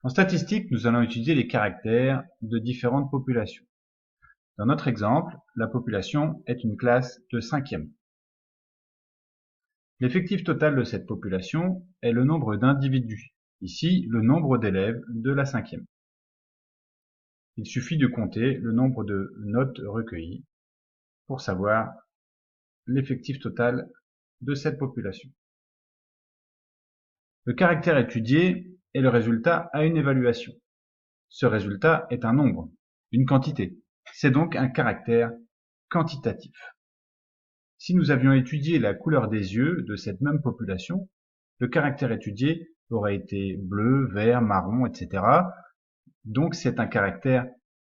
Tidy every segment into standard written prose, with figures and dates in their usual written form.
En statistique, nous allons étudier les caractères de différentes populations. Dans notre exemple, la population est une classe de 5e. L'effectif total de cette population est le nombre d'individus, ici le nombre d'élèves de la 5e. Il suffit de compter le nombre de notes recueillies pour savoir l'effectif total de cette population. Le caractère étudié est le résultat à une évaluation. Ce résultat est un nombre, une quantité. C'est donc un caractère quantitatif. Si nous avions étudié la couleur des yeux de cette même population, le caractère étudié aurait été bleu, vert, marron, etc. Donc c'est un caractère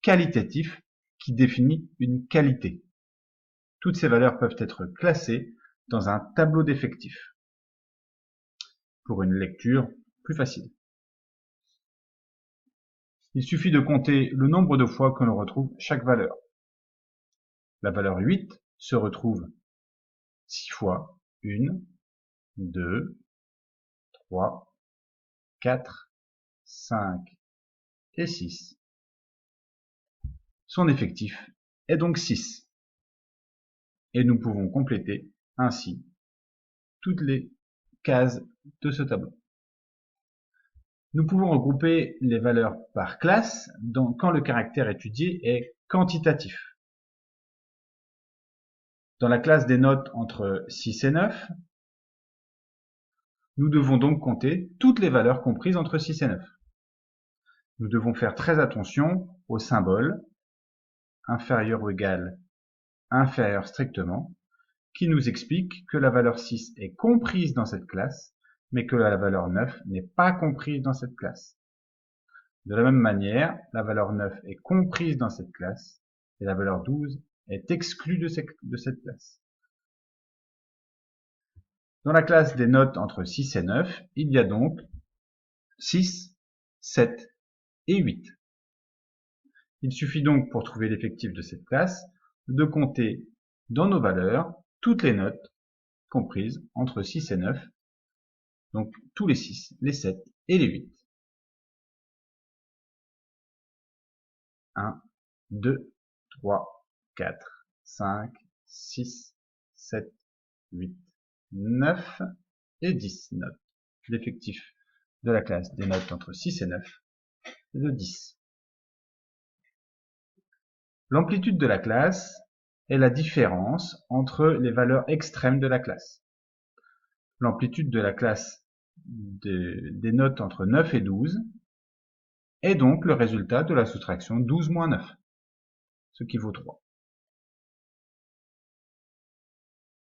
qualitatif qui définit une qualité. Toutes ces valeurs peuvent être classées dans un tableau d'effectifs pour une lecture plus facile. Il suffit de compter le nombre de fois que l'on retrouve chaque valeur. La valeur 8 se retrouve 6 fois, 1, 2, 3, 4, 5 et 6. Son effectif est donc 6. Et nous pouvons compléter ainsi toutes les cases de ce tableau. Nous pouvons regrouper les valeurs par classe quand le caractère étudié est quantitatif. Dans la classe des notes entre 6 et 9, nous devons donc compter toutes les valeurs comprises entre 6 et 9. Nous devons faire très attention aux symboles inférieur ou égal, inférieur strictement, qui nous explique que la valeur 6 est comprise dans cette classe, mais que la valeur 9 n'est pas comprise dans cette classe. De la même manière, la valeur 9 est comprise dans cette classe, et la valeur 12 est exclue de cette classe. Dans la classe des notes entre 6 et 9, il y a donc 6, 7 et 8. Il suffit donc pour trouver l'effectif de cette classe de compter dans nos valeurs toutes les notes comprises entre 6 et 9, donc tous les 6, les 7 et les 8. 1, 2, 3, 4, 5, 6, 7, 8, 9 et 10 notes. L'effectif de la classe des notes entre 6 et 9 est de 10. L'amplitude de la classe est la différence entre les valeurs extrêmes de la classe. L'amplitude de la classe des notes entre 9 et 12 est donc le résultat de la soustraction 12 moins 9, ce qui vaut 3.